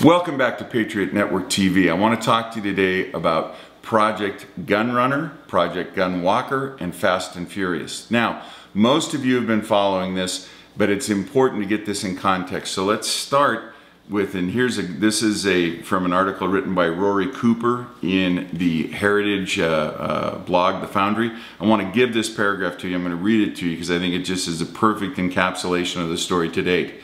Welcome back to Patriot Network TV. I want to talk to you today about Project Gunrunner, Project Gunwalker, and Fast and Furious. Now, most of you have been following this, but it's important to get this in context. So let's start with, and this is from an article written by Rory Cooper in the Heritage blog, The Foundry. I want to give this paragraph to you. I'm going to read it to you because I think it just is a perfect encapsulation of the story to date.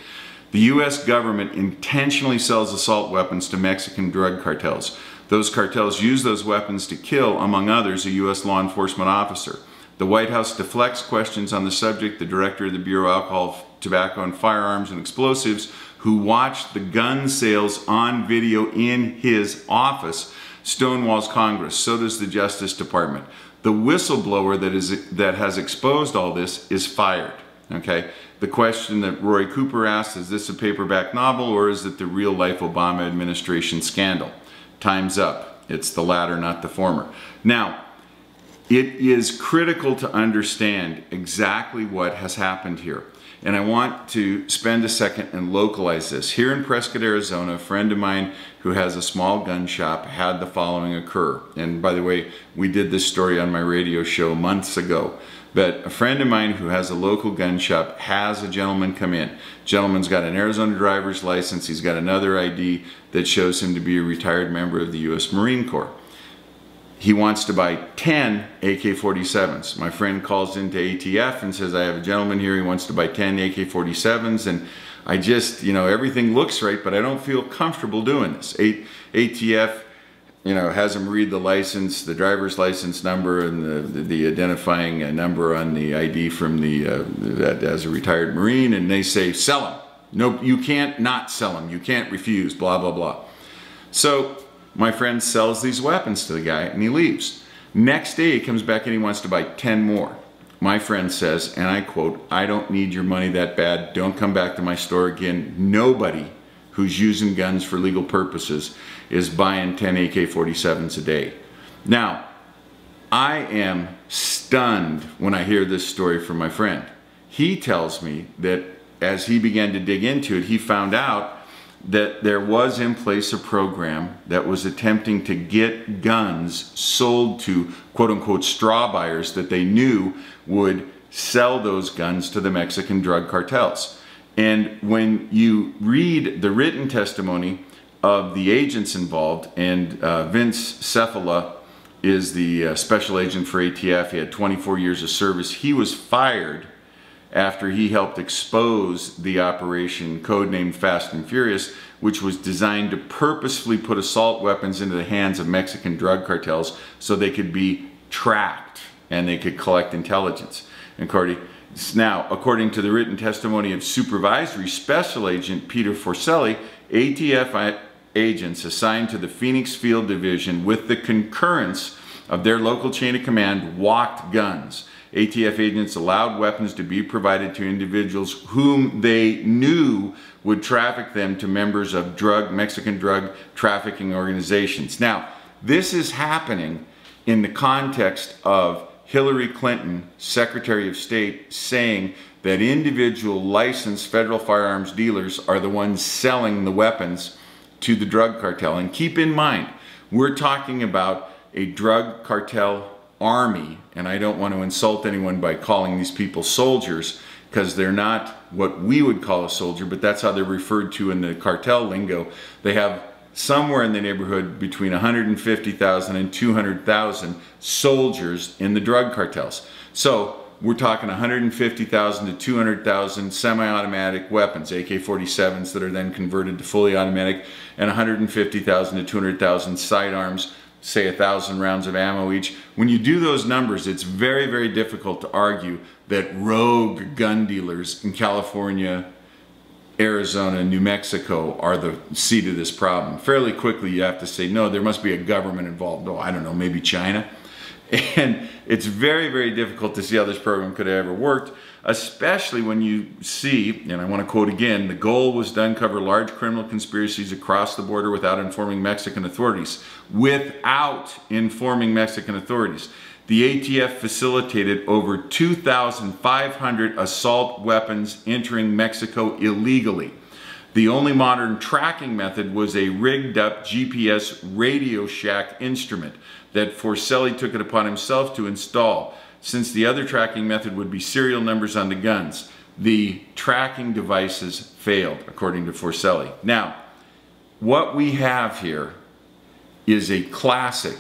The U.S. government intentionally sells assault weapons to Mexican drug cartels. Those cartels use those weapons to kill, among others, a U.S. law enforcement officer. The White House deflects questions on the subject. The director of the Bureau of Alcohol, Tobacco, and Firearms and Explosives, who watched the gun sales on video in his office, stonewalls Congress. So does the Justice Department. The whistleblower that has exposed all this is fired. Okay? The question that Rory Cooper asked, is this a paperback novel or is it the real-life Obama administration scandal? Time's up. It's the latter, not the former. Now, it is critical to understand exactly what has happened here. And I want to spend a second and localize this. Here in Prescott, Arizona, a friend of mine who has a small gun shop had the following occur. And by the way, we did this story on my radio show months ago. But a friend of mine who has a local gun shop has a gentleman come in. Gentleman's got an Arizona driver's license. He's got another ID that shows him to be a retired member of the U.S. Marine Corps. He wants to buy 10 AK-47s. My friend calls into ATF and says, I have a gentleman here, he wants to buy 10 AK-47s, and I just, everything looks right, but I don't feel comfortable doing this. ATF, has him read the license, the driver's license number, and the identifying number on the ID from as a retired Marine, and they say, sell him. No, you can't not sell him. You can't refuse, blah, blah, blah. So my friend sells these weapons to the guy and he leaves. Next day he comes back and he wants to buy 10 more. My friend says, and I quote, I don't need your money that bad. Don't come back to my store again. Nobody who's using guns for legal purposes is buying 10 AK-47s a day. Now, I am stunned when I hear this story from my friend. He tells me that as he began to dig into it, he found out that there was in place a program that was attempting to get guns sold to quote-unquote straw buyers that they knew would sell those guns to the Mexican drug cartels. And when you read the written testimony of the agents involved, and Vince Cephala is the special agent for ATF, he had 24 years of service. He was fired after he helped expose the operation codenamed Fast and Furious, which was designed to purposefully put assault weapons into the hands of Mexican drug cartels so they could be tracked and they could collect intelligence. And now, according to the written testimony of Supervisory Special Agent Peter Forcelli, ATF agents assigned to the Phoenix Field Division with the concurrence of their local chain of command walked guns. ATF agents allowed weapons to be provided to individuals whom they knew would traffic them to members of Mexican drug trafficking organizations. Now, this is happening in the context of Hillary Clinton, Secretary of State, saying that individual licensed federal firearms dealers are the ones selling the weapons to the drug cartel. And keep in mind, we're talking about a drug cartel army, and I don't want to insult anyone by calling these people soldiers, because they're not what we would call a soldier, but that's how they're referred to in the cartel lingo. They have somewhere in the neighborhood between 150,000 and 200,000 soldiers in the drug cartels. So we're talking 150,000 to 200,000 semi-automatic weapons, AK-47s that are then converted to fully automatic, and 150,000 to 200,000 sidearms, say 1,000 rounds of ammo each. When you do those numbers, it's very, very difficult to argue that rogue gun dealers in California, Arizona, New Mexico are the seat of this problem. Fairly quickly you have to say, no, there must be a government involved. Oh, I don't know, maybe China. And it's very, very difficult to see how this program could have ever worked, especially when you see, and I want to quote again, the goal was to uncover large criminal conspiracies across the border without informing Mexican authorities. Without informing Mexican authorities. The ATF facilitated over 2,500 assault weapons entering Mexico illegally. The only modern tracking method was a rigged up GPS Radio Shack instrument that Forcelli took it upon himself to install, since the other tracking method would be serial numbers on the guns. The tracking devices failed, according to Forcelli. Now, what we have here is a classic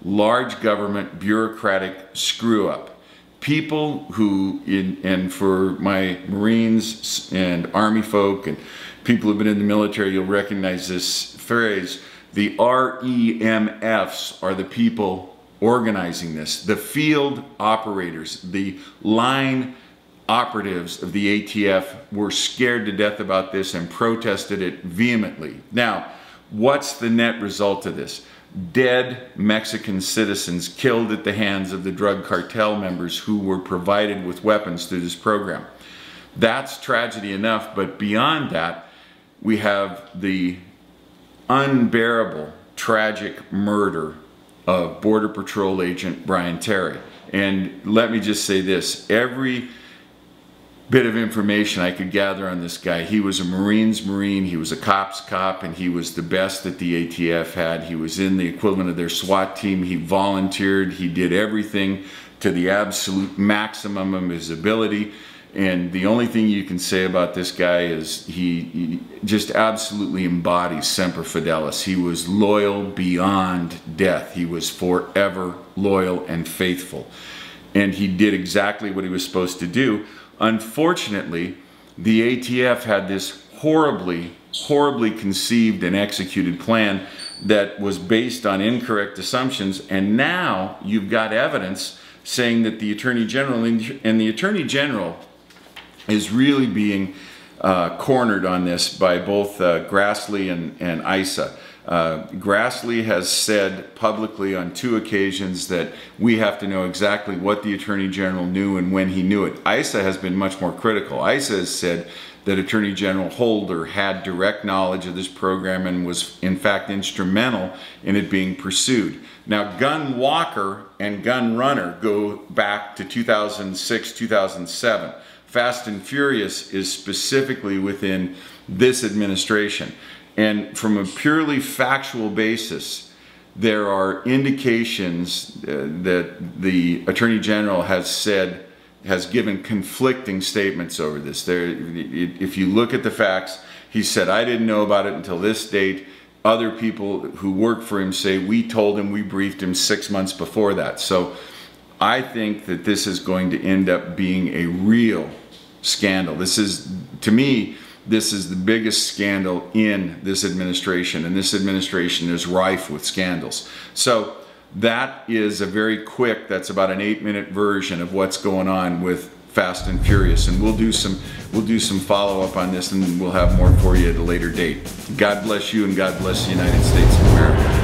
large government bureaucratic screw-up. People who, and for my Marines and Army folk and people who've been in the military, you'll recognize this phrase. The REMFs are the people organizing this. The field operators, the line operatives of the ATF were scared to death about this and protested it vehemently. Now, what's the net result of this? Dead Mexican citizens killed at the hands of the drug cartel members who were provided with weapons through this program. That's tragedy enough, but beyond that, we have the unbearable, tragic murder of Border Patrol agent Brian Terry. And let me just say this, every bit of information I could gather on this guy, he was a Marines Marine, he was a cop's cop, and he was the best that the ATF had. He was in the equivalent of their SWAT team. He volunteered, he did everything to the absolute maximum of his ability. And the only thing you can say about this guy is he just absolutely embodies Semper Fidelis. He was loyal beyond death. He was forever loyal and faithful. And he did exactly what he was supposed to do. Unfortunately, the ATF had this horribly conceived and executed plan that was based on incorrect assumptions. And now you've got evidence saying that the Attorney General, and the Attorney General is really being cornered on this by both Grassley and ISA. Grassley has said publicly on 2 occasions that we have to know exactly what the Attorney General knew and when he knew it. ISA has been much more critical. ISA has said that Attorney General Holder had direct knowledge of this program and was in fact instrumental in it being pursued. Now, Gun Walker and Gun Runner go back to 2006, 2007. Fast and Furious is specifically within this administration. And from a purely factual basis, there are indications that the Attorney General has given conflicting statements over this. If you look at the facts, he said, I didn't know about it until this date. Other people who work for him say, we told him, we briefed him 6 months before that. So I think that this is going to end up being a real scandal. This is, to me, this is the biggest scandal in this administration, and this administration is rife with scandals. So that is a very quick, that's about an 8-minute version of what's going on with Fast and Furious, and we'll do some follow-up on this, and we'll have more for you at a later date. God bless you, and God bless the United States of America.